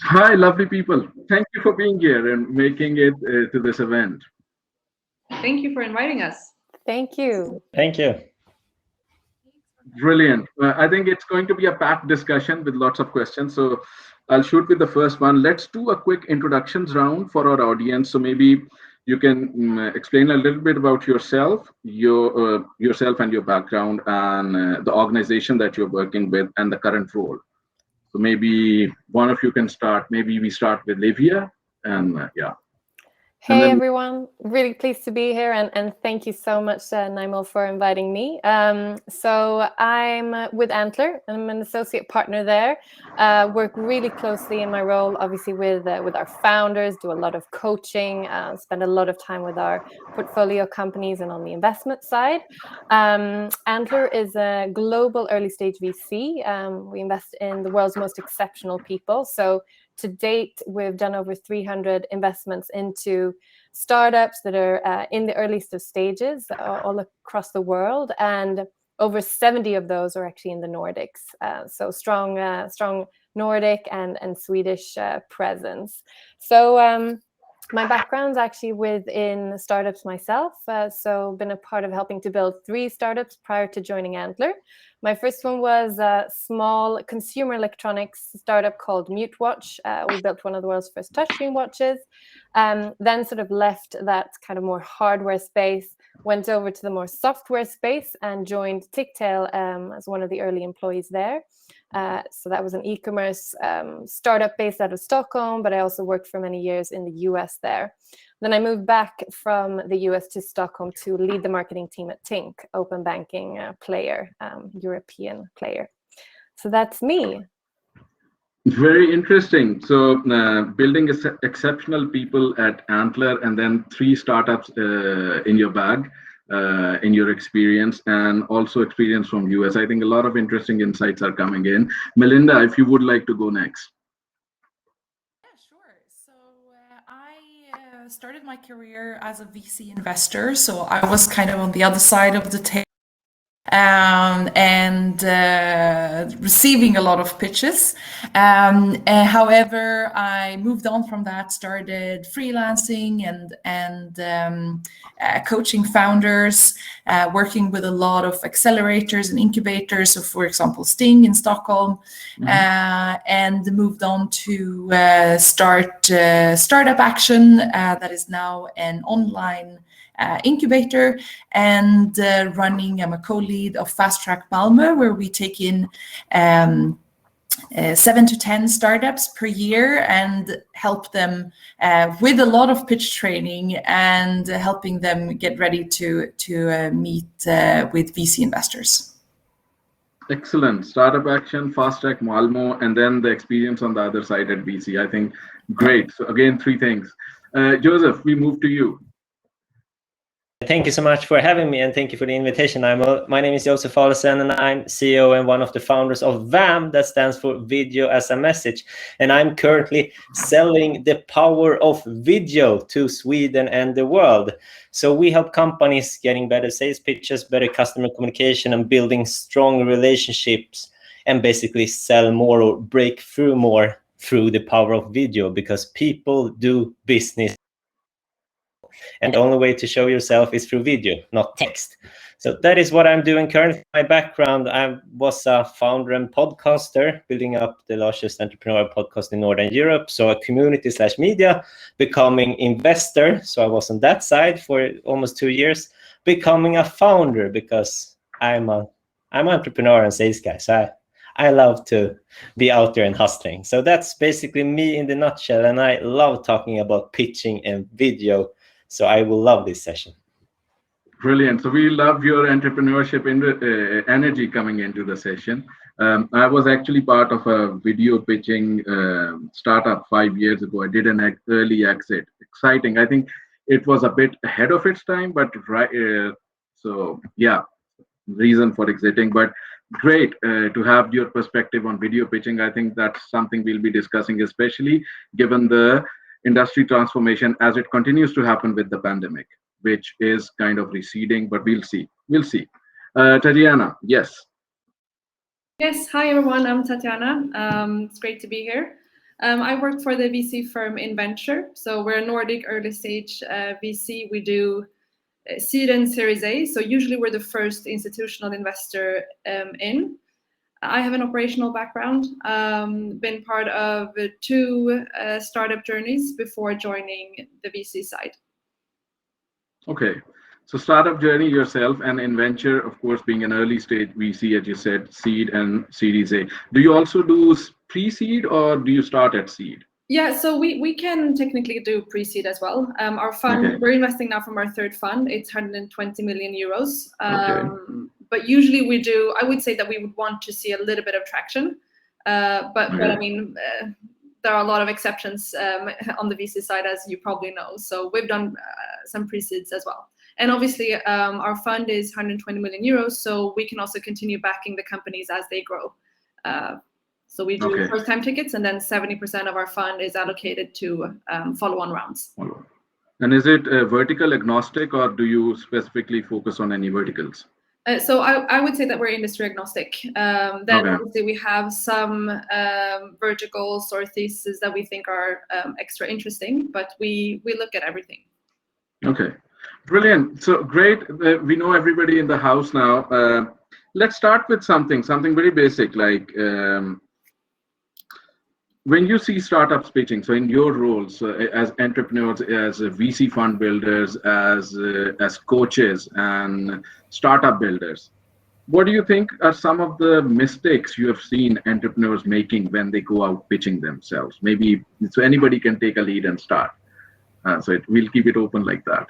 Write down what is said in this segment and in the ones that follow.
Hi, lovely people. Thank you for being here and making it to this event. Thank you for inviting us. Thank you. Thank you. Brilliant. I think it's going to be a packed discussion with lots of questions. So I'll shoot with the first one. Let's do a quick introductions round for our audience. So maybe you can explain a little bit about yourself, yourself and your background, and the organization that you're working with, and the current role. So maybe one of you can start. Maybe we start with Livia, and yeah. And Hey then everyone, really pleased to be here and thank you so much, Naimul, for inviting me. So I'm with Antler. I'm an associate partner there. Work really closely in my role, obviously with our founders, do a lot of coaching, spend a lot of time with our portfolio companies and on the investment side. Antler is a global early stage VC. We invest in the world's most exceptional people. So to date, we've done over 300 investments into startups that are in the earliest of stages all across the world, and over 70 of those are actually in the Nordics. So strong Nordic and Swedish presence. So my background's actually within startups myself. So been a part of helping to build 3 startups prior to joining Antler. My first one was a small consumer electronics startup called MuteWatch. We built one of the world's first touchscreen watches. Then sort of left that kind of more hardware space, went over to the more software space and joined Ticktail as one of the early employees there. So that was an e-commerce startup based out of Stockholm, but I also worked for many years in the US there. Then I moved back from the US to Stockholm to lead the marketing team at Tink, open banking player, European player. So that's me. very interesting. So building exceptional people at Antler, and then 3 startups in your bag, in your experience, and also experience from US. I think a lot of interesting insights are coming in. Melinda, if you would like to go next. Yeah, sure. So I started my career as a VC investor. So I was kind of on the other side of the table. And receiving a lot of pitches. However, I moved on from that, started freelancing and coaching founders, working with a lot of accelerators and incubators. So, for example, Sting in Stockholm, and moved on to start Startup Action, that is now an online incubator, and I'm a co-lead of Fast Track Malmö, where we take in 7 to 10 startups per year and help them with a lot of pitch training and helping them get ready to meet with VC investors. Excellent. Startup Action, Fast Track Malmö, and then the experience on the other side at VC. I think great. So again, 3 things. Joseph, we move to you. Thank you so much for having me, and thank you for the invitation, Naimul. My name is Josef Fallesen, and I'm CEO and one of the founders of Vaam, that stands for Video as a Message. And I'm currently selling the power of video to Sweden and the world. So we help companies getting better sales pitches, better customer communication, and building strong relationships, and basically sell more or break through more through the power of video, because people do business. And the only way to show yourself is through video, not text. So that is what I'm doing currently. My background, I was a founder and podcaster, building up the largest entrepreneurial podcast in Northern Europe. So a community/media, becoming investor. So I was on that side for almost 2 years, becoming a founder, because I'm an entrepreneur and sales guy. So I love to be out there and hustling. So that's basically me in the nutshell. And I love talking about pitching and video. So I will love this session. Brilliant. So we love your entrepreneurship energy coming into the session. I was actually part of a video pitching startup 5 years ago. I did an early exit. Exciting. I think it was a bit ahead of its time, but so yeah, reason for exiting. But great to have your perspective on video pitching. I think that's something we'll be discussing, especially given the industry transformation as it continues to happen with the pandemic, which is kind of receding, but we'll see. Tatiana, yes. Yes, hi everyone, I'm Tatiana. It's great to be here. I work for the VC firm Inventure. So we're a Nordic early stage VC. We do seed and Series A. So usually we're the first institutional investor in. I have an operational background, been part of 2 startup journeys before joining the VC side. Okay, so startup journey yourself, and Inventure, of course, being an early stage VC, as you said, seed and Series A. Do you also do pre-seed, or do you start at seed? Yeah, so we can technically do pre-seed as well. Our fund, Okay. We're investing now from our 3rd fund. It's 120 million euros. Okay. But usually we do, I would say that we would want to see a little bit of traction. But I mean, there are a lot of exceptions on the VC side, as you probably know. So we've done some pre-seeds as well. And obviously our fund is 120 million euros, so we can also continue backing the companies as they grow. So we do first-time tickets, and then 70% of our fund is allocated to follow-on rounds. And is it vertical agnostic, or do you specifically focus on any verticals? So I would say that we're industry agnostic. Then obviously we have some verticals or theses that we think are extra interesting, but we look at everything. Okay, brilliant. So great. We know everybody in the house now. Let's start with something very basic, like when you see startups pitching, so in your roles as entrepreneurs, as VC fund builders, as coaches and startup builders, what do you think are some of the mistakes you have seen entrepreneurs making when they go out pitching themselves? Maybe so anybody can take a lead and start. We'll keep it open like that.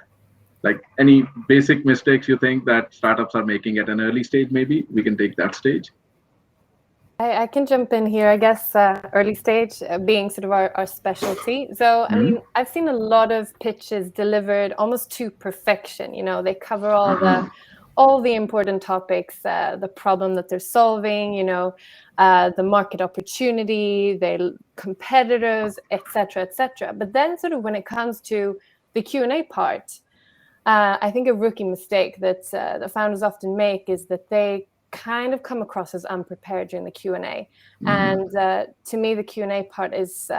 Like any basic mistakes you think that startups are making at an early stage, maybe we can take that stage. I can jump in here, I guess, early stage being sort of our specialty. So, I mean, I've seen a lot of pitches delivered almost to perfection. You know, they cover all the important topics, the problem that they're solving, you know, the market opportunity, their competitors, etc., etc. But then sort of when it comes to the Q&A part, I think a rookie mistake that the founders often make is that they kind of come across as unprepared during the Q&A. And to me, the Q&A part is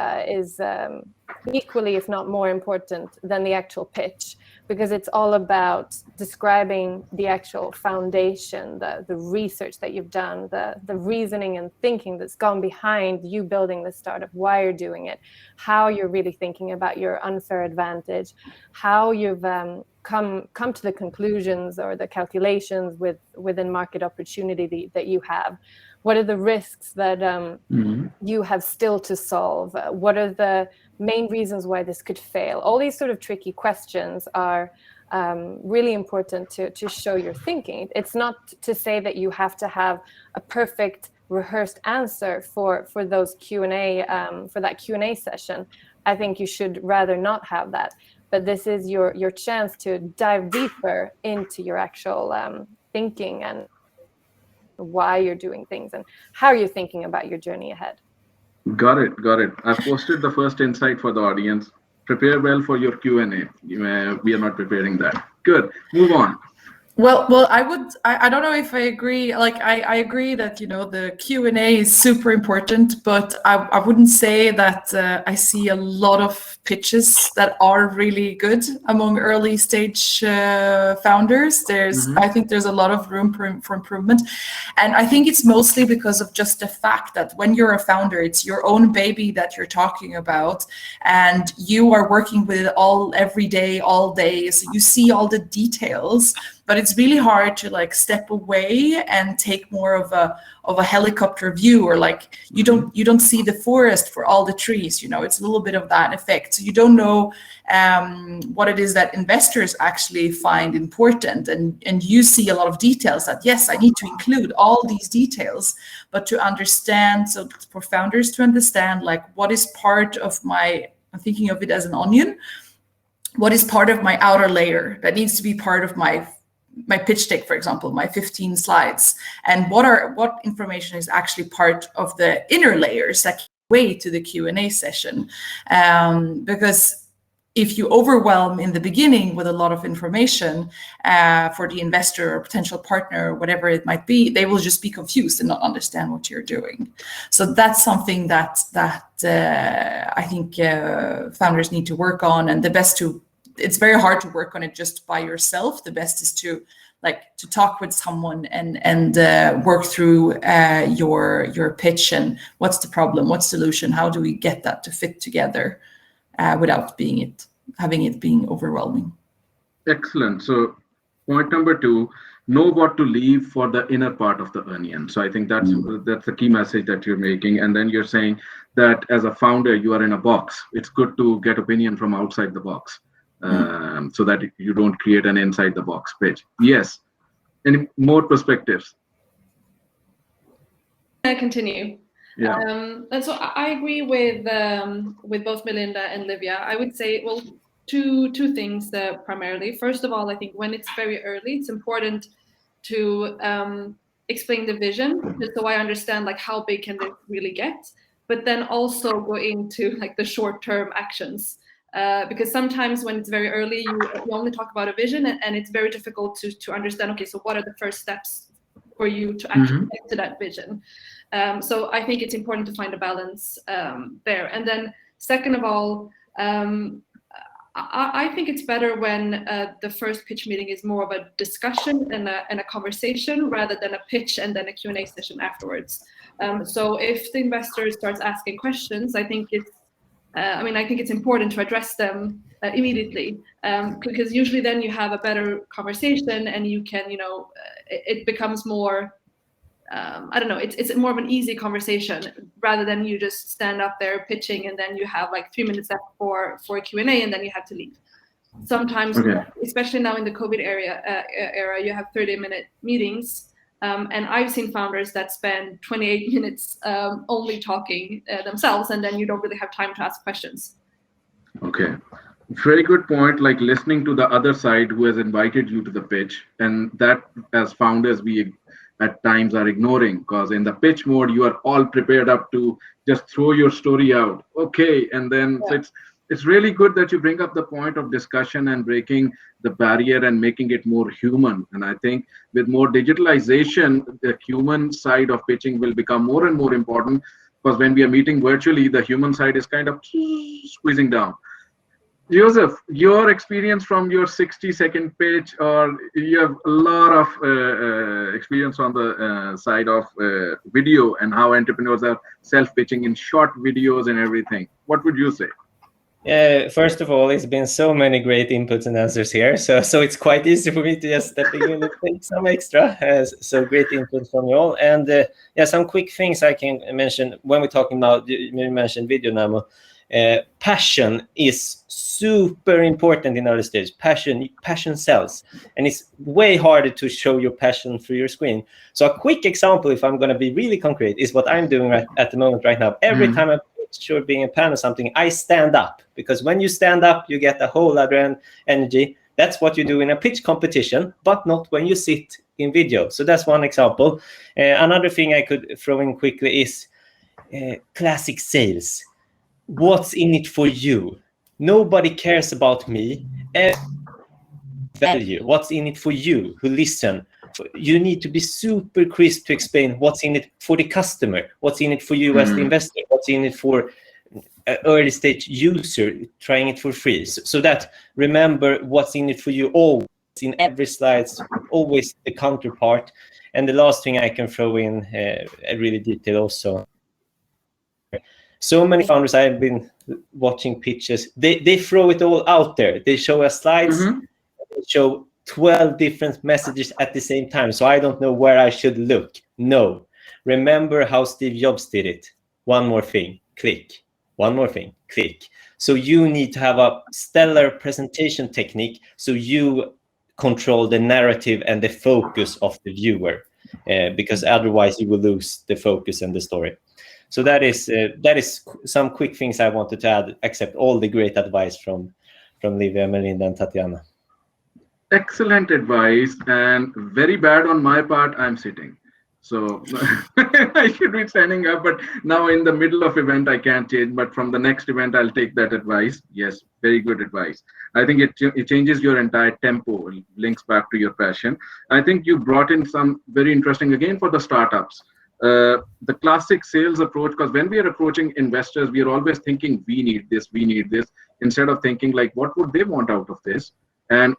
equally, if not more important than the actual pitch, because it's all about describing the actual foundation, the research that you've done, the reasoning and thinking that's gone behind you building the startup, why you're doing it, how you're really thinking about your unfair advantage, how you've come to the conclusions or the calculations within market opportunity that you have. What are the risks that you have still to solve? What are the main reasons why this could fail? All these sort of tricky questions are really important to show your thinking. It's not to say that you have to have a perfect rehearsed answer for those Q&A, for that Q&A session. I think you should rather not have that. But this is your chance to dive deeper into your actual thinking and why you're doing things and how you're thinking about your journey ahead. Got it. I've posted the first insight for the audience. Prepare well for your Q&A. We are not preparing that. Good. Move on. Well, I don't know if I agree. Like, I agree that, you know, the Q&A is super important, but I wouldn't say that I see a lot of pitches that are really good among early stage founders. I think there's a lot of room for improvement. And I think it's mostly because of just the fact that when you're a founder, it's your own baby that you're talking about, and you are working with it every day, all day. So you see all the details. But it's really hard to like step away and take more of a helicopter view, or like you don't see the forest for all the trees. You know, it's a little bit of that effect. So you don't know what it is that investors actually find important, and you see a lot of details that yes, I need to include all these details, but to understand, so for founders to understand like what is part of I'm thinking of it as an onion. What is part of my outer layer that needs to be part of my pitch deck, for example, my 15 slides, and what information is actually part of the inner layers that way to the Q&A session, because if you overwhelm in the beginning with a lot of information for the investor or potential partner, or whatever it might be, they will just be confused and not understand what you're doing. So that's something that I think founders need to work on. And it's very hard to work on it just by yourself. The best is to talk with someone and work through your pitch and what's the problem, what's the solution, how do we get that to fit together without having it being overwhelming. Excellent. So point number 2, know what to leave for the inner part of the onion. So I think that's the key message that you're making. And then you're saying that as a founder, you are in a box. It's good to get opinion from outside the box. So that you don't create an inside the box pitch. Yes. Any more perspectives? I continue. Yeah. And so I agree with both Melinda and Livia. I would say, well, two things primarily. First of all, I think when it's very early, it's important to explain the vision, just so I understand how big can this really get, but then also go into the short-term actions. Because sometimes when it's very early, you only talk about a vision, and it's very difficult to understand, okay, so what are the first steps for you to actually get to that vision? So I think it's important to find a balance there. And then second of all, I think it's better when the first pitch meeting is more of a discussion and a conversation rather than a pitch and then a Q&A session afterwards. So if the investor starts asking questions, I think it's important to address them immediately, because usually then you have a better conversation and you can, it becomes more, it's more of an easy conversation rather than you just stand up there pitching and then you have 3 minutes left for a Q&A and then you have to leave. Sometimes, especially now in the COVID era, you have 30-minute meetings. And I've seen founders that spend 28 minutes only talking themselves, and then you don't really have time to ask questions. Okay. Very good point. Listening to the other side who has invited you to the pitch, and that as founders, we at times are ignoring, because in the pitch mode, you are all prepared up to just throw your story out. Okay. And then so it's really good that you bring up the point of discussion and breaking the barrier and making it more human. And I think with more digitalization, the human side of pitching will become more and more important, because when we are meeting virtually, the human side is kind of squeezing down. Josef, your experience from your 60-second pitch, or you have a lot of experience on the side of video and how entrepreneurs are self-pitching in short videos and everything. What would you say? First of all, it's been so many great inputs and answers here, so it's quite easy for me to just step in and take some extra. So great input from you all, and some quick things I can mention when we're talking about. You mentioned video, Naimul. Passion is super important in early stage. Passion sells, and it's way harder to show your passion through your screen. So a quick example, if I'm going to be really concrete, is what I'm doing at the moment right now. Every time I'm sure being a pan or something, I stand up, because when you stand up, you get a whole other energy. That's what you do in a pitch competition, but not when you sit in video. So that's one example. Another thing I could throw in quickly is classic sales. What's in it for you? Nobody cares about me. Value. What's in it for you who listen? You need to be super crisp to explain what's in it for the customer, what's in it for you as the investor, what's in it for an early stage user trying it for free. So that, remember what's in it for you always in every slide, always the counterpart. And the last thing I can throw in a really detail also. So many founders I've been watching pitches, they throw it all out there. They show us slides, they show 12 different messages at the same time. So I don't know where I should look. No. Remember how Steve Jobs did it. One more thing, click. One more thing, click. So you need to have a stellar presentation technique so you control the narrative and the focus of the viewer, because otherwise you will lose the focus and the story. So that is some quick things I wanted to add, except all the great advice from Livia, Melinda, and Tatiana. Excellent advice, and very bad on my part, I'm sitting. So I should be standing up, but now in the middle of event, I can't change. But from the next event, I'll take that advice. Yes, very good advice. I think it changes your entire tempo, links back to your passion. I think you brought in some very interesting, again, for the startups. The classic sales approach, because when we are approaching investors, we are always thinking, we need this, instead of thinking like, what would they want out of this? And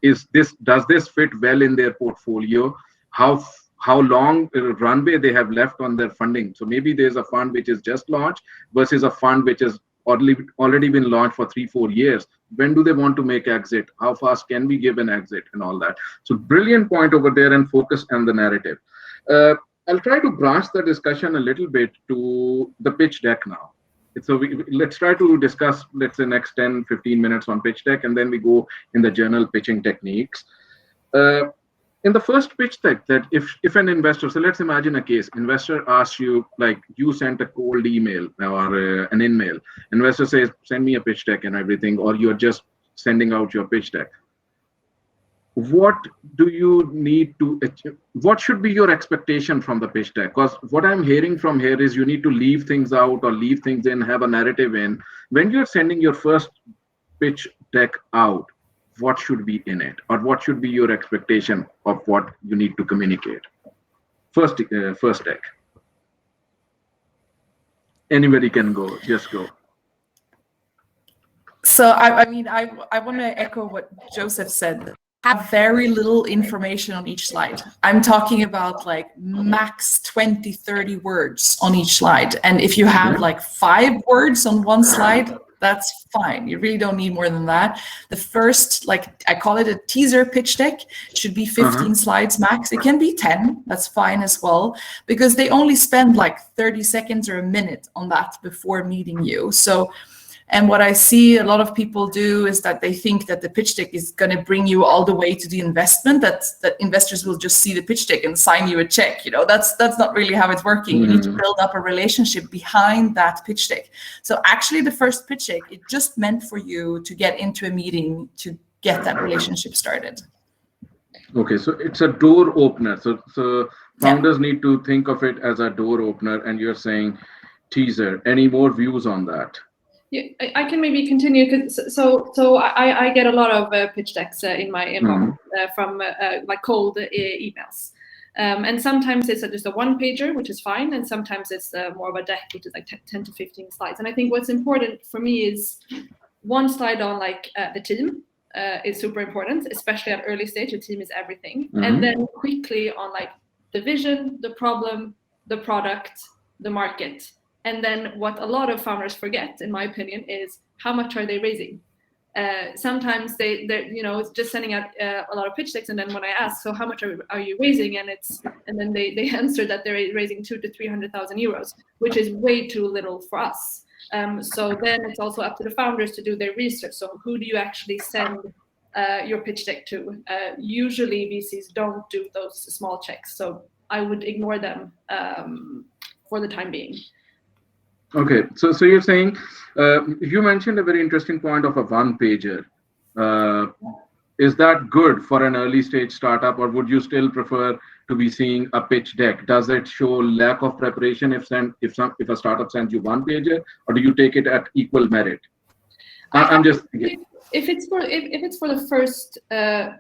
does this fit well in their portfolio? How long runway they have left on their funding? So maybe there's a fund which is just launched versus a fund which has already been launched for 3-4 years. When do they want to make exit? How fast can we give an exit and all that? So brilliant point over there, and focus on the narrative. I'll try to branch the discussion a little bit to the pitch deck now. So let's try to discuss, let's say, next 10-15 minutes on pitch deck, and then we go in the journal pitching techniques. In the first pitch deck, that if an investor, so let's imagine a case, investor asks you, like you sent a cold email or an in-mail, investor says, send me a pitch deck and everything, or you're just sending out your pitch deck. What do you need to achieve? What should be your expectation from the pitch deck? Because what I'm hearing from here is you need to leave things out or leave things in, have a narrative in. When you're sending your first pitch deck out, what should be in it, or what should be your expectation of what you need to communicate? First deck. Anybody can go, just go. So I mean, I want to echo what Joseph said. Have very little information on each slide. I'm talking about like max 20-30 words on each slide. And if you have like 5 words on one slide, that's fine. You really don't need more than that. The first, like I call it a teaser pitch deck, should be 15 slides max. It can be 10, that's fine as well, because they only spend like 30 seconds or a minute on that before meeting you. So, and what I see a lot of people do is that they think that the pitch deck is going to bring you all the way to the investment, that investors will just see the pitch deck and sign you a check. You know, that's not really how it's working. You need to build up a relationship behind that pitch deck. So actually the first pitch deck, it just meant for you to get into a meeting to get that relationship started. Okay, so it's a door opener. So founders need to think of it as a door opener, and you're saying teaser. Any more views on that? Yeah, I can maybe continue, because so I get a lot of pitch decks in my inbox from like cold emails, and sometimes it's just a one-pager, which is fine, and sometimes it's more of a deck, which is like 10 to 15 slides. And I think what's important for me is one slide on like the team is super important, especially at early stage. The team is everything, and then quickly on like the vision, the problem, the product, the market. And then what a lot of founders forget, in my opinion, is how much are they raising? Sometimes they're it's just sending out a lot of pitch decks, and then when I ask, so how much are you raising? And then they answer that they're raising 200,000 to 300,000 euros, which is way too little for us. So then it's also up to the founders to do their research. So who do you actually send your pitch deck to? Usually VCs don't do those small checks, so I would ignore them for the time being. Okay, so you're saying, you mentioned a very interesting point of a one-pager. Is that good for an early stage startup, or would you still prefer to be seeing a pitch deck? Does it show lack of preparation if a startup sends you one-pager, or do you take it at equal merit? I'm just thinking. If it's for the first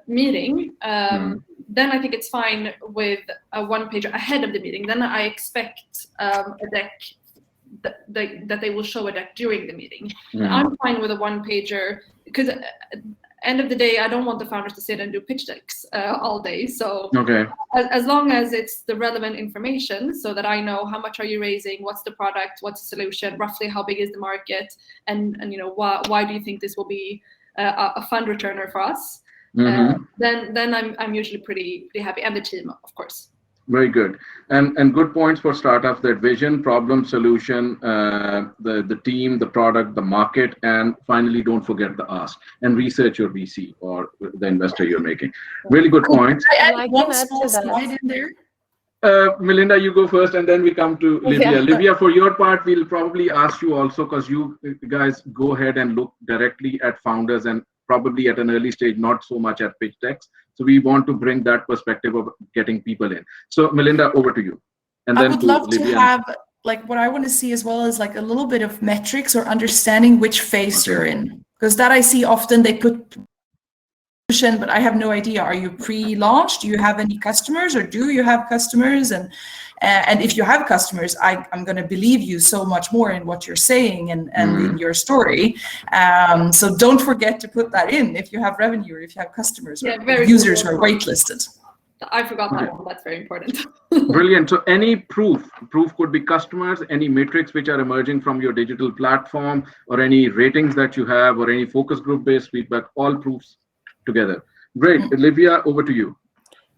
meeting, then I think it's fine with a one-pager ahead of the meeting. Then I expect a deck that they will show a deck during the meeting. I'm fine with a one-pager, because at the end of the day, I don't want the founders to sit and do pitch decks all day. So as long as it's the relevant information, so that I know how much are you raising, what's the product, what's the solution, roughly how big is the market, and why do you think this will be a fund returner for us? Then I'm usually pretty happy, and the team, of course. Very good, and good points for startups: that vision, problem, solution, the team, the product, the market, and finally, don't forget the ask and research your VC or the investor you're making. Really good points. I add one small slide in there. Melinda, you go first, and then we come to Livia. Livia, for your part, we'll probably ask you also, because you guys go ahead and look directly at founders, and probably at an early stage, not so much at pitch decks. So we want to bring that perspective of getting people in. So Melinda, over to you. And I then would love to Livia. have, like, what I want to see as well is like a little bit of metrics or understanding which phase you're in, because that I see often they put, but I have no idea. Are you pre-launch? Do you have any customers, or do you have customers? And if you have customers, I'm going to believe you so much more in what you're saying and in your story. So don't forget to put that in if you have revenue or if you have customers or users who are waitlisted. I forgot that one. That's very important. Brilliant. So any proof could be customers, any metrics which are emerging from your digital platform, or any ratings that you have, or any focus group based feedback, all proofs together. Great. Livia, over to you.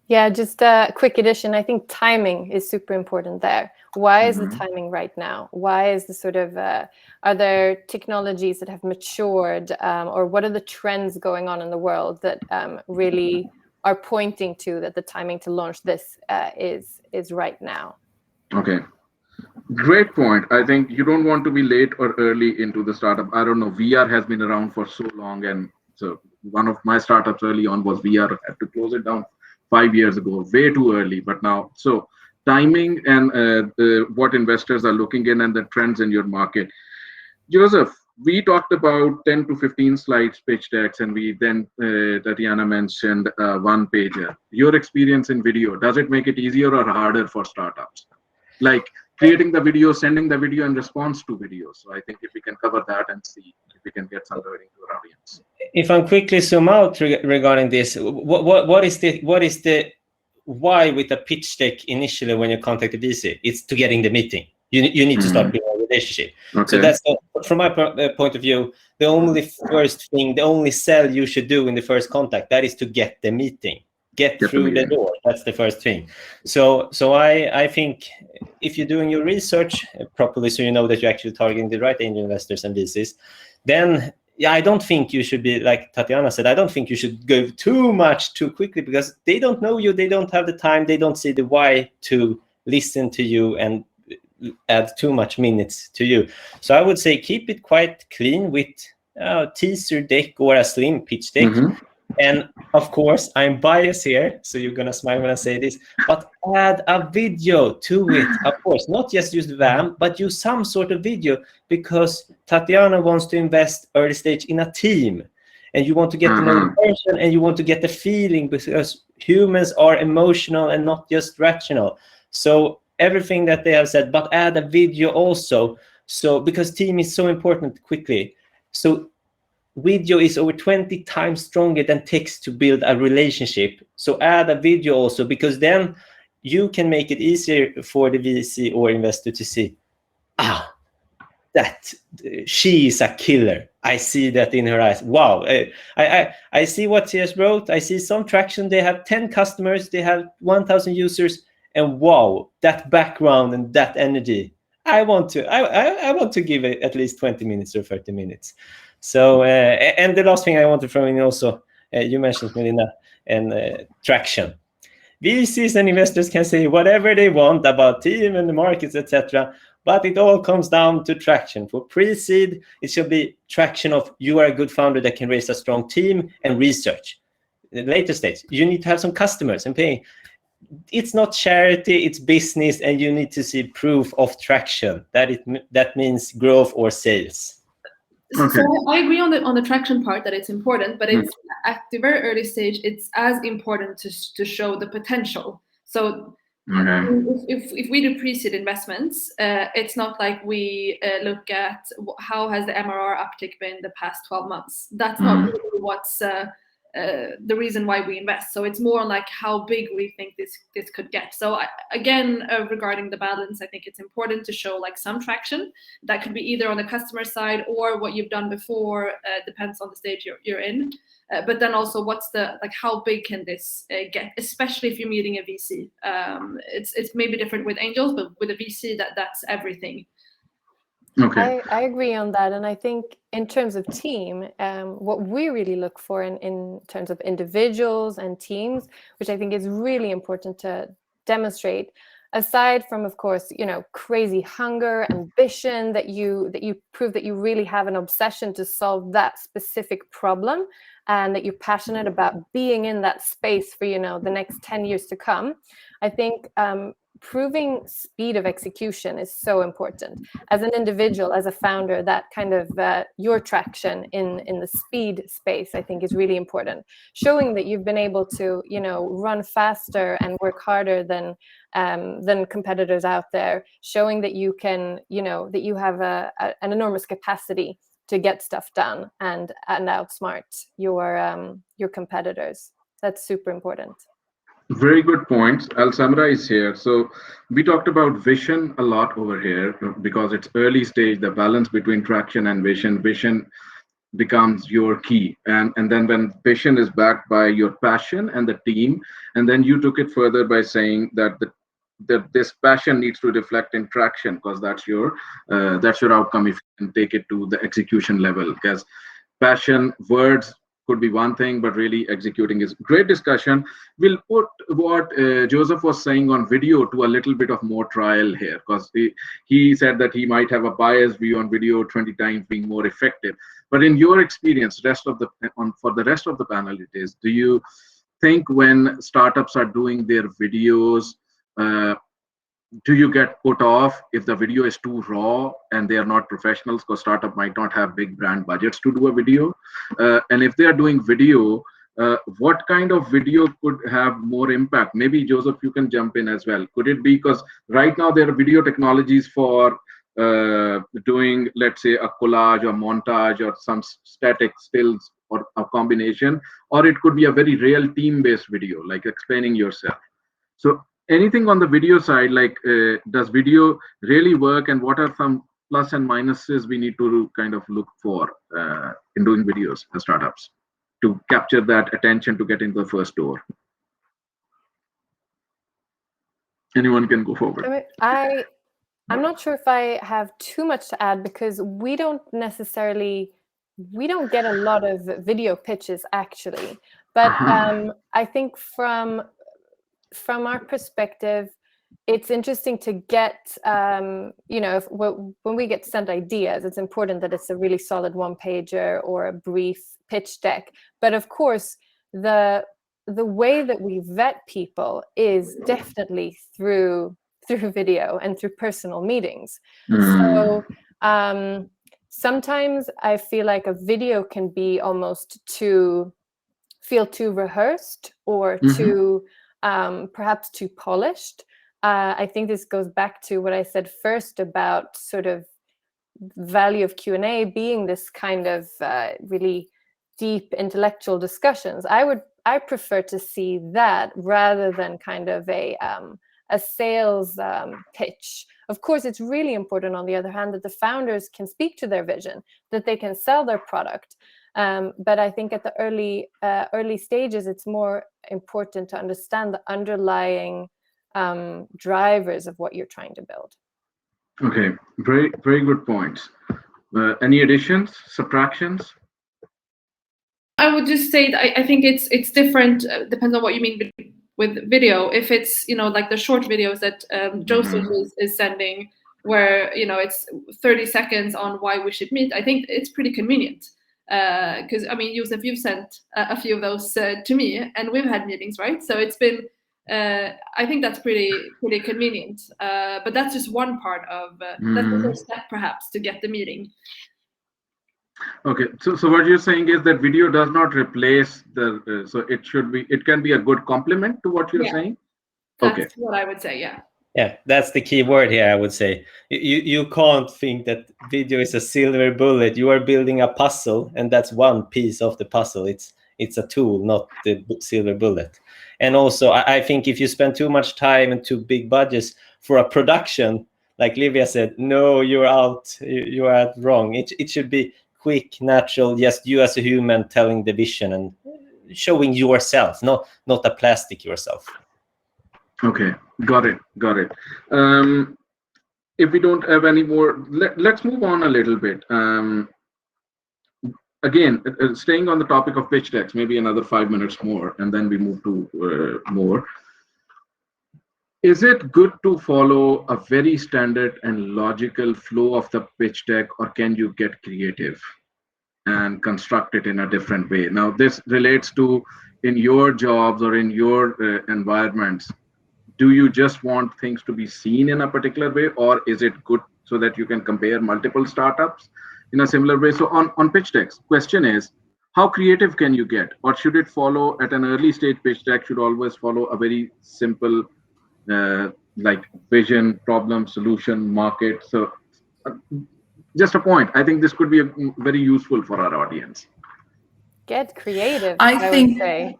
Yeah, just a quick addition. I think timing is super important there. Why is the timing right now? Why is the sort of, are there technologies that have matured, or what are the trends going on in the world that really are pointing to that the timing to launch this is right now? Okay. Great point. I think you don't want to be late or early into the startup. I don't know, VR has been around for so long, and so one of my startups early on was VR. I had to close it down 5 years ago, way too early. But now, so timing and what investors are looking in and the trends in your market. Josef, we talked about 10 to 15 slides pitch decks, and we then Tatiana mentioned one pager. Your experience in video, does it make it easier or harder for startups? Like creating the video, sending the video, and response to video. So I think if we can cover that and see if we can get some learning to our audience. If I quickly zoom out regarding this, what is the why with the pitch deck initially when you contact the VC? It's to getting the meeting. You need to start building a relationship. Okay. So that's from my point of view, the only first thing, the only sell you should do in the first contact, that is to get the meeting. Get through the door. That's the first thing. So I think if you're doing your research properly, so you know that you're actually targeting the right angel investors and VCs, then I don't think you should be, like Tatiana said, I don't think you should go too much too quickly, because they don't know you, they don't have the time, they don't see the why to listen to you and add too much minutes to you. So I would say keep it quite clean with a teaser deck or a slim pitch deck. And of course, I'm biased here, so you're gonna smile when I say this, but add a video to it. Of course, not just use Vaam, but use some sort of video, because Tatiana wants to invest early stage in a team, and you want to get to know the person, and you want to get the feeling, because humans are emotional and not just rational. So everything that they have said, but add a video also. So because team is so important quickly. So video is over 20 times stronger than text to build a relationship. So add a video also, because then you can make it easier for the VC or investor to see, that she is a killer. I see that in her eyes. Wow. I see what she has wrote. I see some traction. They have 10 customers. They have 1,000 users. And wow, that background and that energy. I want to give it at least 20 minutes or 30 minutes. So, and the last thing I want to throw in also, you mentioned, Melinda, and traction. VCs and investors can say whatever they want about team and the markets, etc., but it all comes down to traction. For pre-seed, it should be traction of you are a good founder that can raise a strong team, and research. The later stage, you need to have some customers and paying. It's not charity, it's business, and you need to see proof of traction. That means growth or sales. Okay. So I agree on the traction part, that it's important, but it's at the very early stage, it's as important to show the potential. So if we do pre-seed investments, it's not like we look at how has the MRR uptick been the past 12 months. That's not really what's the reason why we invest. So it's more like how big we think this could get. So again, regarding the balance, I think it's important to show like some traction. That could be either on the customer side or what you've done before, depends on the stage you're in. But then also what's how big can this get, especially if you're meeting a VC. It's maybe different with angels, but with a VC that's everything. Okay. I agree on that. And I think in terms of team, what we really look for in terms of individuals and teams, which I think is really important to demonstrate, aside from, of course, crazy hunger, ambition, that you prove that you really have an obsession to solve that specific problem, and that you're passionate about being in that space for, the next 10 years to come. I think proving speed of execution is so important. As an individual, as a founder, that kind of your traction in the speed space, I think, is really important. Showing that you've been able to, run faster and work harder than competitors out there. Showing that you can, that you have an enormous capacity to get stuff done and outsmart your competitors. That's super important. Very good points. I'll summarize here. So we talked about vision a lot over here because it's early stage, the balance between traction and vision. Vision becomes your key. And then when vision is backed by your passion and the team, and then you took it further by saying that this passion needs to reflect in traction, because that's your outcome if you can take it to the execution level. Because passion, words could be one thing, but really executing is great discussion. We'll put what Joseph was saying on video to a little bit of more trial here, because he said that he might have a biased view on video 20 times being more effective. But in your experience, for the rest of the panel, do you think when startups are doing their videos, do you get put off if the video is too raw and they are not professionals, because startup might not have big brand budgets to do a video? And if they are doing video, what kind of video could have more impact? Maybe Joseph, you can jump in as well. Could it be, because right now there are video technologies for doing, let's say, a collage or montage or some static stills or a combination, or it could be a very real team-based video, like explaining yourself. So anything on the video side, like does video really work, and what are some plus and minuses we need to kind of look for in doing videos as startups to capture that attention to get into the first door? Anyone can go forward. I'm not sure if I have too much to add, because we don't get a lot of video pitches actually, but I think from our perspective, it's interesting to get, when we get sent ideas, it's important that it's a really solid one-pager or a brief pitch deck. But of course, the way that we vet people is definitely through video and through personal meetings. So sometimes I feel like a video can be almost feel too rehearsed or too perhaps too polished. I think this goes back to what I said first about sort of value of Q&A being this kind of really deep intellectual discussions. I prefer to see that rather than kind of a sales pitch. Of course, it's really important, on the other hand, that the founders can speak to their vision, that they can sell their product. But I think at the early stages, it's more important to understand the underlying drivers of what you're trying to build. Okay, very, very good points. Any additions, subtractions? I would just say that I think it's different. Depends on what you mean with video. If it's like the short videos that Joseph is sending, where it's 30 seconds on why we should meet, I think it's pretty convenient. Because Josef, you've sent a few of those to me, and we've had meetings, right? So it's been, I think that's pretty convenient. But that's just one part of that's the first step, perhaps, to get the meeting. Okay, so what you're saying is that video does not replace the, so it can be a good complement to what you're saying? That's what I would say, yeah. Yeah, that's the key word here, I would say. You can't think that video is a silver bullet. You are building a puzzle, and that's one piece of the puzzle. It's a tool, not the silver bullet. And also, I think if you spend too much time and too big budgets for a production, like Livia said, no, you're out, you are wrong. It should be quick, natural, just you as a human telling the vision and showing yourself, not a plastic yourself. Okay, got it. If we don't have any more, let's move on a little bit. Again, staying on the topic of pitch decks, maybe another 5 minutes more, and then we move to more. Is it good to follow a very standard and logical flow of the pitch deck, or can you get creative and construct it in a different way? Now, this relates to in your jobs or in your environments. do you just want things to be seen in a particular way, or is it good so that you can compare multiple startups in a similar way? So on pitch decks, question is, how creative can you get, or should it follow at an early stage? Pitch deck should always follow a very simple like vision, problem, solution, market. So just a point. I think this could be very useful for our audience. Get creative, I would think say.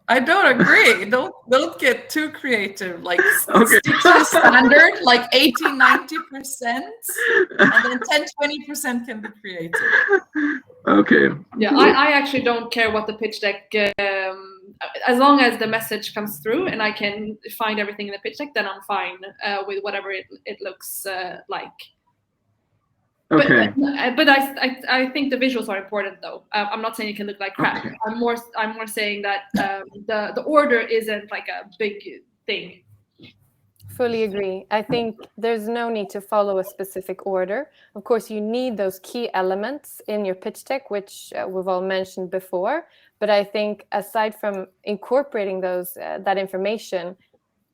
I don't agree. Don't get too creative. Like Okay. stick to the standard, like 80-90%, and then 10-20% can be creative. Okay. Yeah, I actually don't care what the pitch deck, as long as the message comes through and I can find everything in the pitch deck, then I'm fine with whatever it looks like. Okay. But I think the visuals are important though. I'm not saying it can look like crap. Okay. I'm more saying that the order isn't like a big thing. Fully agree. I think there's no need to follow a specific order. Of course, you need those key elements in your pitch deck, which we've all mentioned before. But I think aside from incorporating those that information,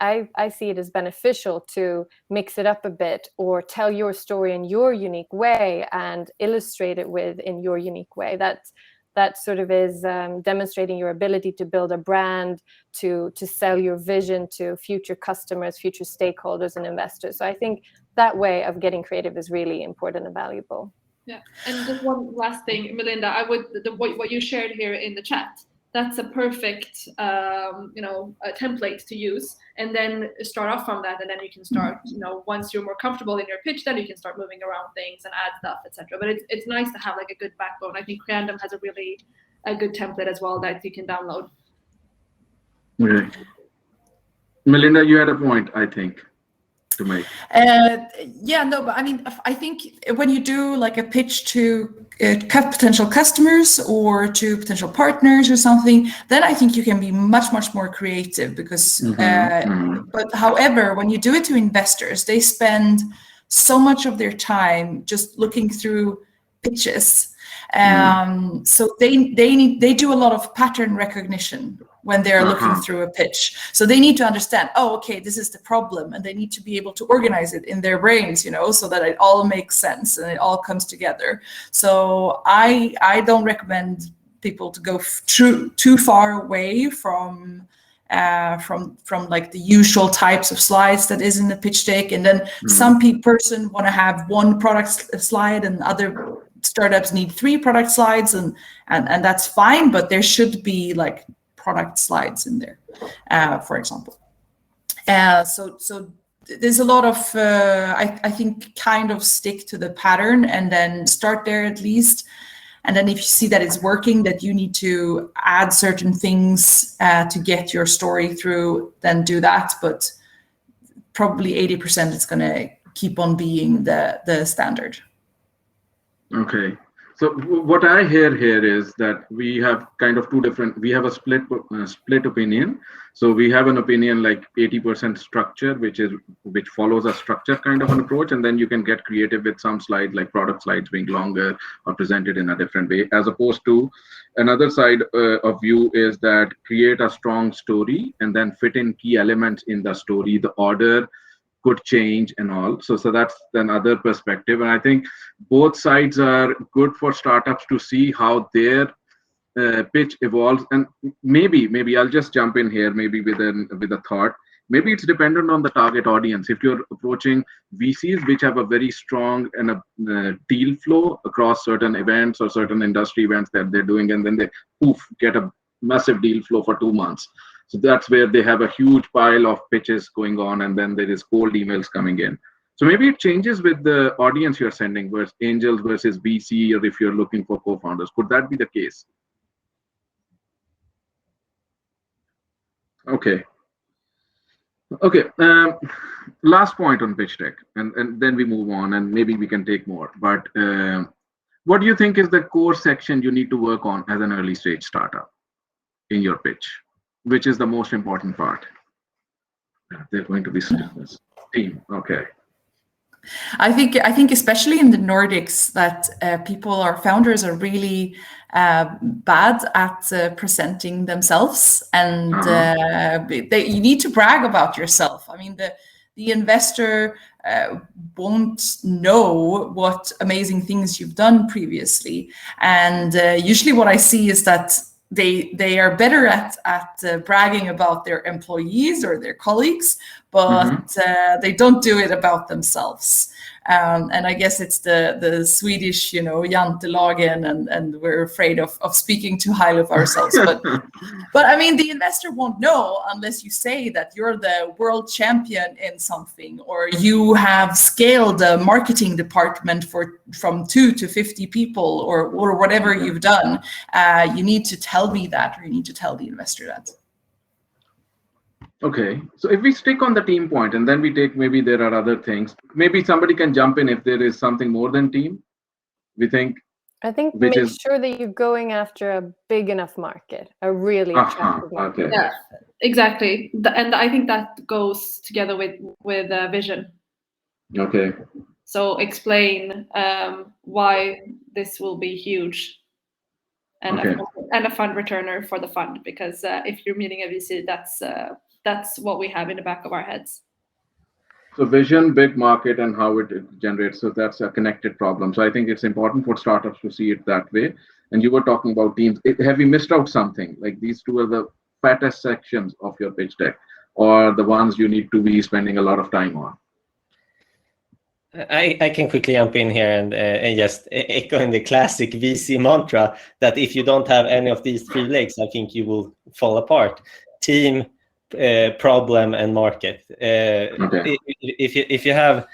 I see it as beneficial to mix it up a bit or tell your story in your unique way and illustrate it in your unique way. That sort of is demonstrating your ability to build a brand, to sell your vision to future customers, future stakeholders and investors. So I think that way of getting creative is really important and valuable. Yeah, and just one last thing, Melinda, what you shared here in the chat, that's a perfect a template to use, and then start off from that, and then you can start, once you're more comfortable in your pitch, then you can start moving around things and add stuff, etc. But it's nice to have like a good backbone. I think Random has a good template as well that you can download. Okay. Melinda, you had a point, I think, to make. Yeah, no, but I mean, I think when you do like a pitch to potential customers or to potential partners or something, then I think you can be much more creative because, but however, when you do it to investors, they spend so much of their time just looking through pitches. So they do a lot of pattern recognition when they're looking through a pitch. So they need to understand, oh, okay, this is the problem, and they need to be able to organize it in their brains, so that it all makes sense and it all comes together. So I don't recommend people to go too far away from like the usual types of slides that is in the pitch deck, and then some person want to have one product slide and other startups need 3 product slides, and that's fine, but there should be like product slides in there, for example. So there's a lot of I think kind of stick to the pattern and then start there at least, and then if you see that it's working, that you need to add certain things to get your story through, then do that, but probably 80% is going to keep on being the standard. Okay. So what I hear here is that we have kind of we have a split opinion. So we have an opinion like 80% structure, which follows a structure kind of an approach, and then you can get creative with some slides, like product slides being longer or presented in a different way, as opposed to another side of view is that create a strong story and then fit in key elements in the story. The order could change and all. So that's another perspective. And I think both sides are good for startups to see how their pitch evolves. And maybe I'll just jump in here, maybe with a thought. Maybe it's dependent on the target audience. If you're approaching VCs, which have a very strong and a deal flow across certain events or certain industry events that they're doing, and then they get a massive deal flow for 2 months. So that's where they have a huge pile of pitches going on, and then there is cold emails coming in. So maybe it changes with the audience you're sending, versus angels versus VC, or if you're looking for co-founders. Could that be the case? Okay. Last point on pitch deck, and then we move on, and maybe we can take more. But what do you think is the core section you need to work on as an early stage startup in your pitch? Which is the most important part? They're going to be team. Okay. I think especially in the Nordics that founders are really bad at presenting themselves, and you need to brag about yourself. I mean, the investor won't know what amazing things you've done previously, and usually what I see is that they are better at bragging about their employees or their colleagues, but they don't do it about themselves. And I guess it's the Swedish, jantelagen, and we're afraid of speaking too highly of ourselves. But I mean, the investor won't know unless you say that you're the world champion in something, or you have scaled a marketing department from 2 to 50 people, or whatever you've done. You need to tell me that, or you need to tell the investor that. Okay, so if we stick on the team point, and then we take, maybe there are other things, maybe somebody can jump in if there is something more than team. I think make sure that you're going after a big enough market, a really attractive market. Okay. Yeah, exactly. And I think that goes together with vision. Okay. So explain why this will be huge, and a fund returner for the fund, because if you're meeting a VC, that's what we have in the back of our heads. So vision, big market, and how it generates. So that's a connected problem. So I think it's important for startups to see it that way. And you were talking about teams. Have you missed out something? Like, these two are the fattest sections of your pitch deck, or the ones you need to be spending a lot of time on? I can quickly jump in here and just echoing the classic VC mantra that if you don't have any of these 3 legs, I think you will fall apart. Team, problem, and market. If you have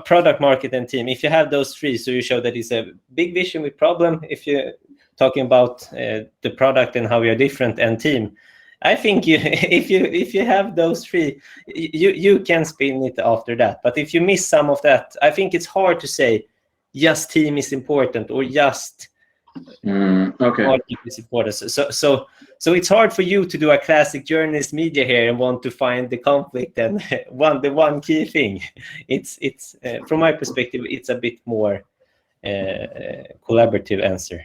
product, market, and team. If you have those 3, so you show that it's a big vision with problem. If you're talking about the product and how we are different, and team, I think if you have those 3, you can spin it after that. But if you miss some of that, I think it's hard to say just team is important or just market is important. So it's hard for you to do a classic journalist media here and want to find the conflict and the one key thing. It's from my perspective, it's a bit more collaborative answer.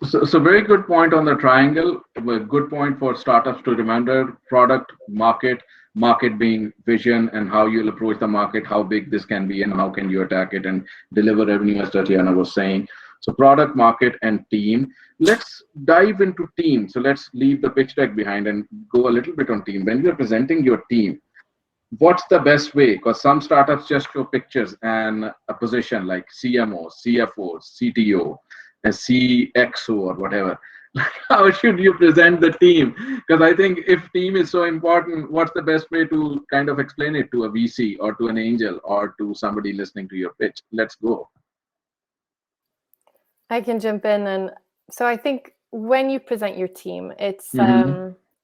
So very good point on the triangle. A good point for startups to remember: product, market being vision, and how you'll approach the market, how big this can be, and how can you attack it and deliver revenue, as Tatiana was saying. So product, market, and team. Let's dive into team. So let's leave the pitch deck behind and go a little bit on team. When you're presenting your team, what's the best way? Because some startups just show pictures and a position like CMO, CFO, CTO, a CXO, or whatever. How should you present the team? Because I think if team is so important, what's the best way to kind of explain it to a VC or to an angel or to somebody listening to your pitch? Let's go. I can jump in. And so I think when you present your team, it's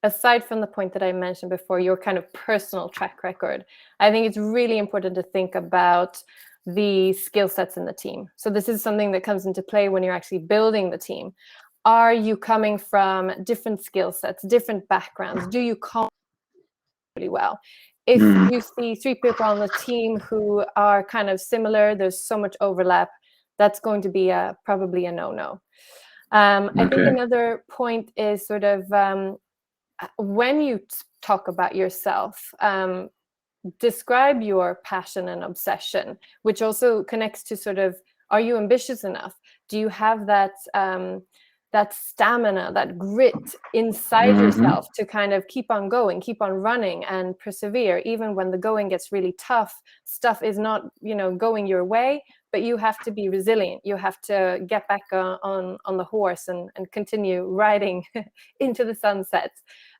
aside from the point that I mentioned before, your kind of personal track record, I think it's really important to think about the skill sets in the team. So this is something that comes into play when you're actually building the team. Are you coming from different skill sets, different backgrounds? Do you communicate really well? If you see 3 people on the team who are kind of similar, there's so much overlap, that's going to be probably a no-no. I think another point is sort of when you talk about yourself, describe your passion and obsession, which also connects to sort of, are you ambitious enough? Do you have that that stamina, that grit inside yourself to kind of keep on going, keep on running, and persevere even when the going gets really tough? Stuff is not, going your way, but you have to be resilient. You have to get back on the horse and continue riding into the sunset.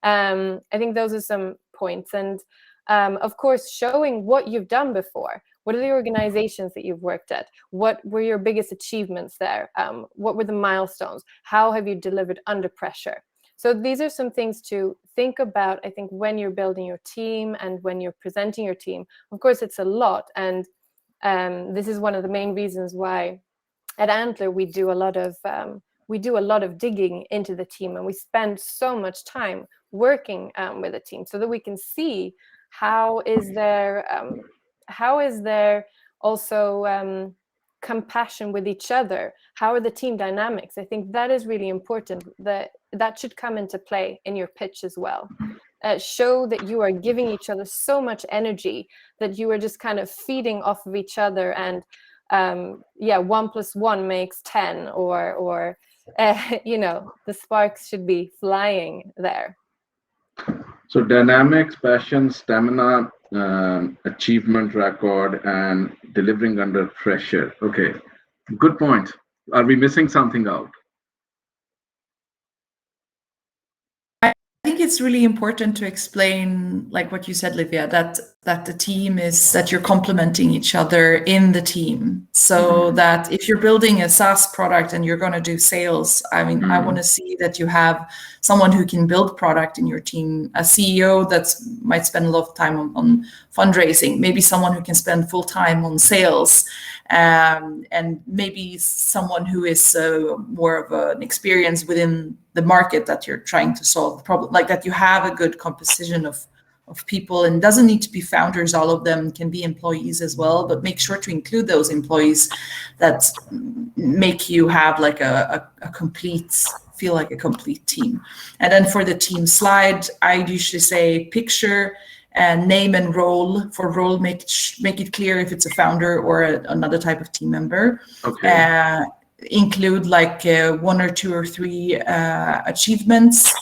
I think those are some points. And of course, showing what you've done before. What are the organizations that you've worked at? What were your biggest achievements there? What were the milestones? How have you delivered under pressure? So these are some things to think about, I think, when you're building your team and when you're presenting your team. Of course, it's a lot. And this is one of the main reasons why at Antler we do a lot of digging into the team, and we spend so much time working with the team so that we can see how is their how is there also compassion with each other? How are the team dynamics? I think that is really important. That should come into play in your pitch as well. Show that you are giving each other so much energy that you are just kind of feeding off of each other, and 1 + 1 makes 10, or the sparks should be flying there. So dynamics, passion, stamina, achievement record, and delivering under pressure. Okay, good point. Are we missing something out? I think it's really important to explain, like what you said, Livia, that the team is, that you're complementing each other in the team. So that if you're building a SaaS product and you're going to do sales, I mean, I want to see that you have someone who can build product in your team, a CEO that might spend a lot of time on fundraising, maybe someone who can spend full time on sales, and maybe someone who is more of an experience within the market that you're trying to solve the problem, like that you have a good composition of people, and doesn't need to be founders. All of them can be employees as well, but make sure to include those employees that make you have like feel like a complete team. And then for the team slide, I usually say picture and name and role. For role, make it clear if it's a founder or another type of team member. Okay. Include like 1 or 2 or 3 achievements,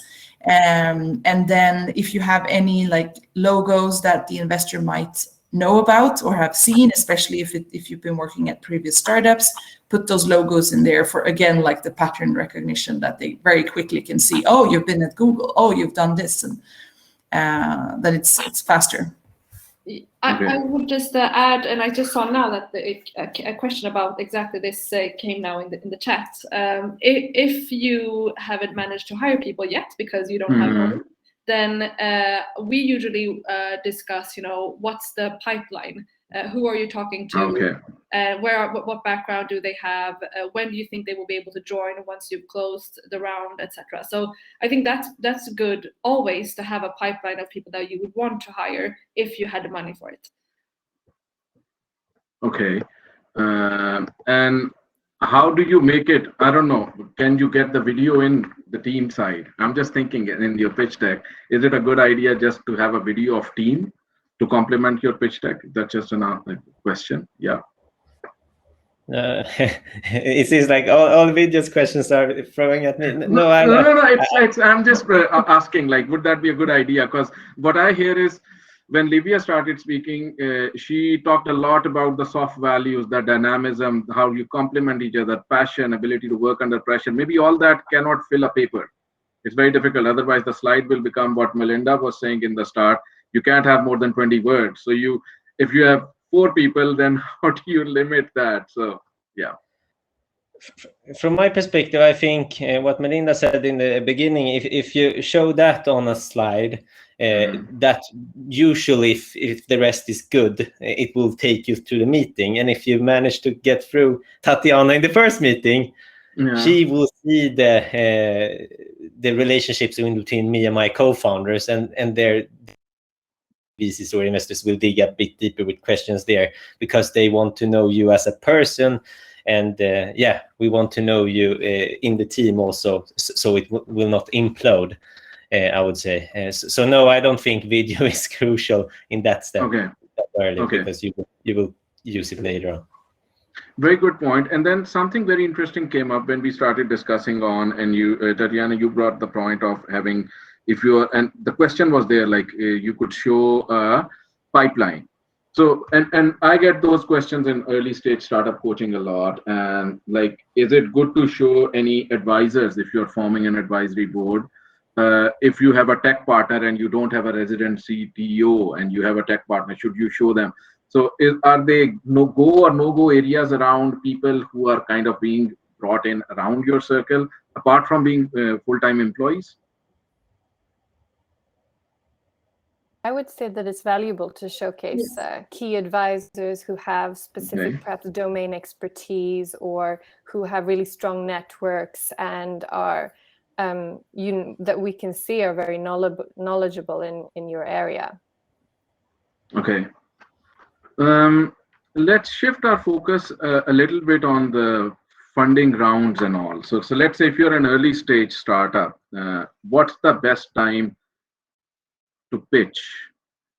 and then if you have any like logos that the investor might know about or have seen, especially if you've been working at previous startups, put those logos in there for, again, like the pattern recognition, that they very quickly can see, oh, you've been at Google, oh, you've done this, and that it's faster. I would just add, and I just saw now that a question about exactly this came now in the chat. If you haven't managed to hire people yet because you don't have one, then we usually discuss, what's the pipeline? Who are you talking to? Okay. What background do they have? When do you think they will be able to join once you've closed the round, etc. So I think that's good always to have a pipeline of people that you would want to hire if you had the money for it. Okay. And how do you make it? I don't know. Can you get the video in the team side? I'm just thinking in your pitch deck, is it a good idea just to have a video of team to complement your pitch deck? That's just a question. Yeah. It seems like all videos questions are throwing at me. No. I'm just asking, like, would that be a good idea? Because what I hear is, when Livia started speaking, she talked a lot about the soft values, the dynamism, how you complement each other, passion, ability to work under pressure. Maybe all that cannot fill a paper. It's very difficult. Otherwise, the slide will become what Melinda was saying in the start. You can't have more than 20 words. So if you have 4 people, then how do you limit that? So, yeah. From my perspective, I think what Melinda said in the beginning, if you show that on a slide, that usually, if the rest is good, it will take you to the meeting. And if you manage to get through Tatiana in the first meeting, she will see the relationships between me and my co-founders, and their VCs or investors will dig a bit deeper with questions there, because they want to know you as a person. And we want to know you in the team also, so it will not implode, I would say. So no, I don't think video is crucial in that step early, because you will use it later on. Very good point. And then something very interesting came up when we started discussing on, and you, Tatiana, you brought the point of having, and the question was there, like you could show a pipeline. So, and I get those questions in early stage startup coaching a lot. And like, is it good to show any advisors if you're forming an advisory board? If you have a tech partner and you don't have a resident CTO and you have a tech partner, should you show them? So are they no-go or no-go areas around people who are kind of being brought in around your circle, apart from being full-time employees? I would say that it's valuable to showcase key advisors who have specific, perhaps domain expertise, or who have really strong networks and are that we can see are very knowledgeable in your area. Okay. Let's shift our focus a little bit on the funding rounds and all. So let's say if you're an early stage startup, what's the best time to pitch?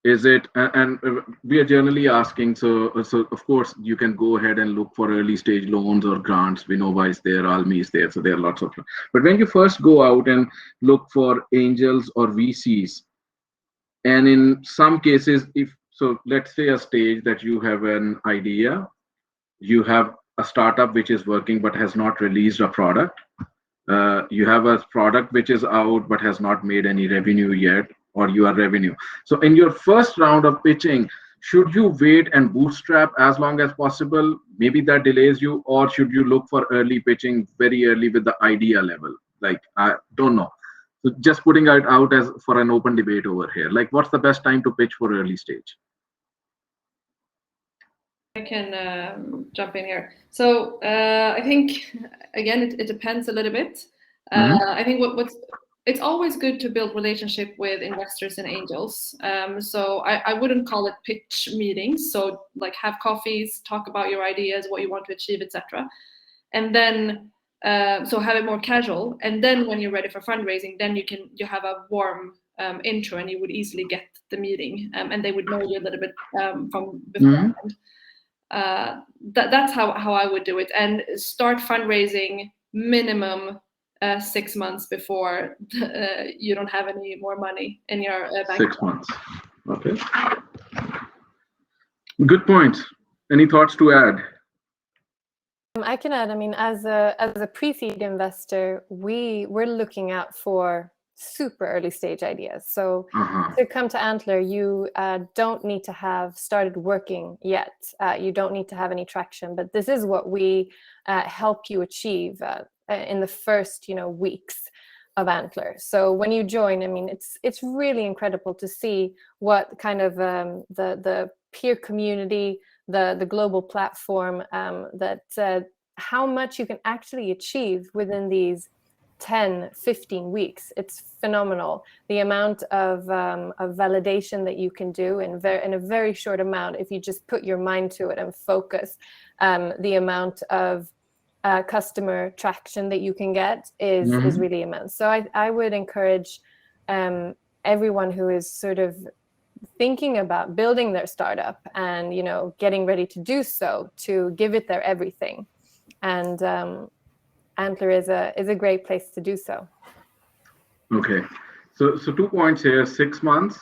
Is it, and we are generally asking, so of course you can go ahead and look for early stage loans or grants. Vinova is there, Almi is there, so there are lots of, but when you first go out and look for angels or VCs, and in some cases, if so, let's say a stage that you have an idea, you have a startup which is working but has not released a product. You have a product which is out but has not made any revenue yet, or you are revenue. So in your first round of pitching, should you wait and bootstrap as long as possible? Maybe that delays you, or should you look for early pitching very early with the idea level? Like, I don't know. So just putting it out as for an open debate over here. Like, what's the best time to pitch for early stage? I can jump in here. So I think, again, it depends a little bit. I think it's always good to build relationship with investors and angels. So I wouldn't call it pitch meetings. So like have coffees, talk about your ideas, what you want to achieve, etc. And then so have it more casual. And then when you're ready for fundraising, then you have a warm intro, and you would easily get the meeting, and they would know you a little bit from beforehand. That's how I would do it, and start fundraising minimum 6 months before you don't have any more money in your bank. 6 months. Okay. Good point. Any thoughts to add? I can add. I mean, as a pre-seed investor, we're looking out for super early stage ideas. So to come to Antler, you don't need to have started working yet. You don't need to have any traction, but this is what we help you achieve in the first weeks of Antler. So when you join, I mean, it's really incredible to see what kind of the peer community, the global platform, that how much you can actually achieve within these 10-15 weeks. It's phenomenal, the amount of validation that you can do in a very short amount if you just put your mind to it and focus. The amount of customer traction that you can get is really immense. So I would encourage everyone who is sort of thinking about building their startup and getting ready to do so to give it their everything. And Antler is a great place to do so. Okay, so 2 points here. 6 months,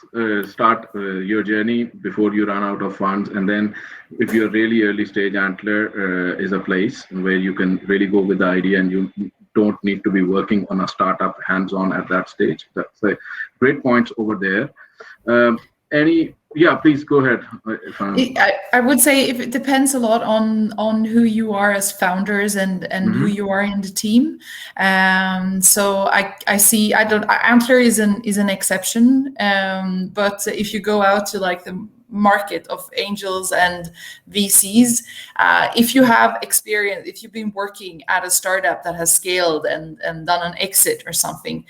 start your journey before you run out of funds, and then if you're really early stage, Antler is a place where you can really go with the idea, and you don't need to be working on a startup hands-on at that stage. That's a great points over there. Please go ahead. I would say if it depends a lot on who you are as founders and who you are in the team. So I see Antler is an exception, but if you go out to like the market of angels and VCs, if you have experience, if you've been working at a startup that has scaled and done an exit or something,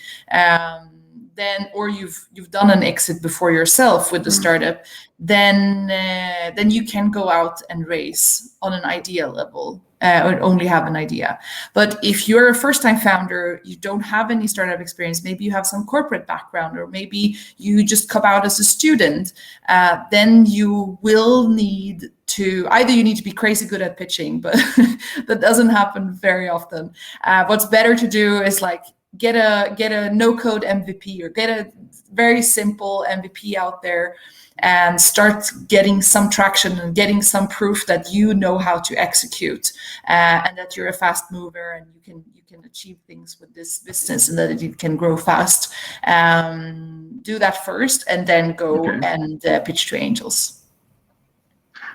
then, or you've done an exit before yourself with the startup, then you can go out and raise on an idea level, or only have an idea. But if you're a first-time founder, you don't have any startup experience, maybe you have some corporate background, or maybe you just come out as a student, then you will need to, either you need to be crazy good at pitching, but that doesn't happen very often. What's better to do is like get a no-code MVP, or get a very simple MVP out there and start getting some traction and getting some proof that you know how to execute, and that you're a fast mover and you can achieve things with this business and that it can grow fast. Do that first and then go and pitch to angels.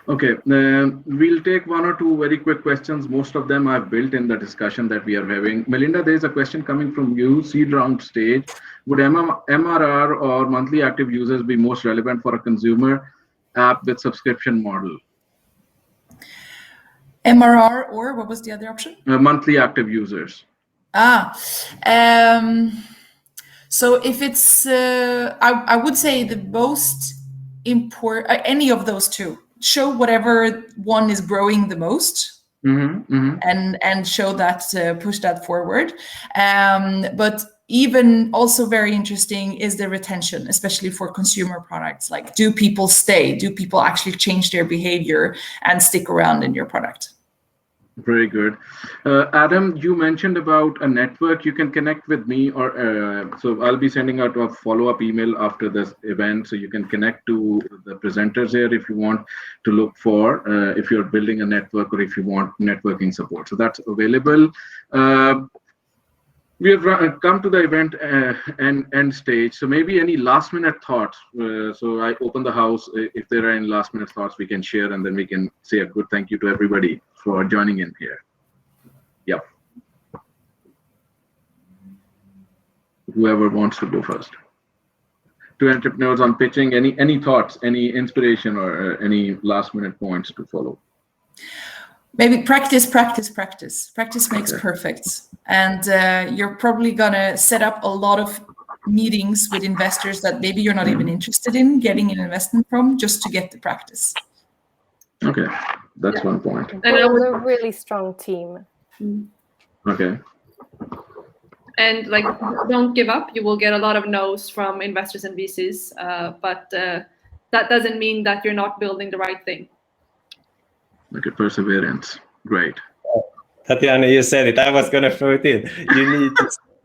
Okay, we'll take 1 or 2 very quick questions. Most of them I've built in the discussion that we are having. Melinda, there's a question coming from you. Seed round stage, would MRR or monthly active users be most relevant for a consumer app with subscription model? MRR, or what was the other option? Monthly active users. So if it's, I would say the most important, any of those two. show whatever one is growing the most. And show that, push that forward. But even also very interesting is the retention, especially for consumer products. Like, do people stay? Do people actually change their behavior and stick around in your product? Very good. Adam, you mentioned about a network. You can connect with me, or so I'll be sending out a follow-up email after this event, so you can connect to the presenters here if you want to look for, if you're building a network or if you want networking support. So that's available. We have come to the event end stage. So maybe any last minute thoughts. So I open the house. If there are any last minute thoughts, we can share, and then we can say a good thank you to everybody for joining in here. Yep. Whoever wants to go first. To entrepreneurs on pitching, any thoughts, any inspiration, or any last minute points to follow? Maybe practice. Practice makes perfect. And you're probably gonna set up a lot of meetings with investors that maybe you're not even interested in getting an investment from, just to get the practice. Okay, that's one point. And build a really strong team. Okay. And like, don't give up. You will get a lot of no's from investors and VCs, but that doesn't mean that you're not building the right thing. Okay, perseverance. Great. Tatiana, you said it. I was going to throw it in.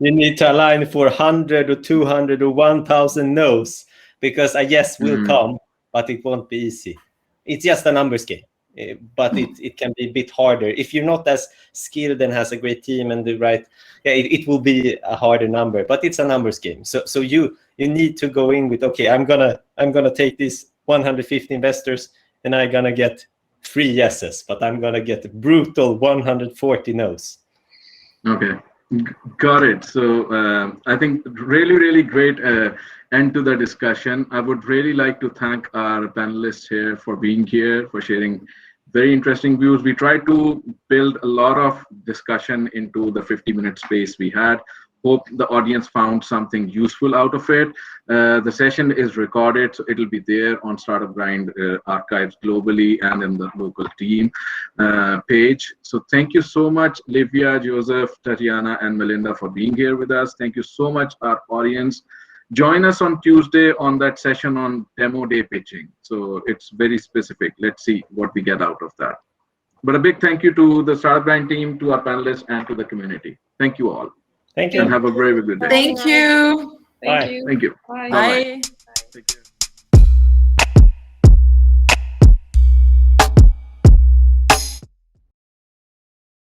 You need to align for 100 or 200 or 1,000 no's, because a yes will come, but it won't be easy. It's just a numbers game, but it can be a bit harder. If you're not as skilled and has a great team and the right, it will be a harder number, but it's a numbers game. So you need to go in with, okay, I'm gonna take these 150 investors and I'm gonna get 3 yeses, but I'm gonna get brutal 140 no's. Okay, got it. So I think really great end to the discussion. I would really like to thank our panelists here for being here, for sharing very interesting views. We tried to build a lot of discussion into the 50-minute space we had. Hope the audience found something useful out of it. The session is recorded, so it'll be there on Startup Grind archives globally and in the local team page. So thank you so much, Livia, Josef, Tatiana, and Melinda, for being here with us. Thank you so much, our audience. Join us on Tuesday on that session on demo day pitching. So it's very specific. Let's see what we get out of that. But a big thank you to the Startup Grind team, to our panelists, and to the community. Thank you all. Thank you. And have a very good day. Thank you. Thank you. Thank you. Bye. Bye. Take care.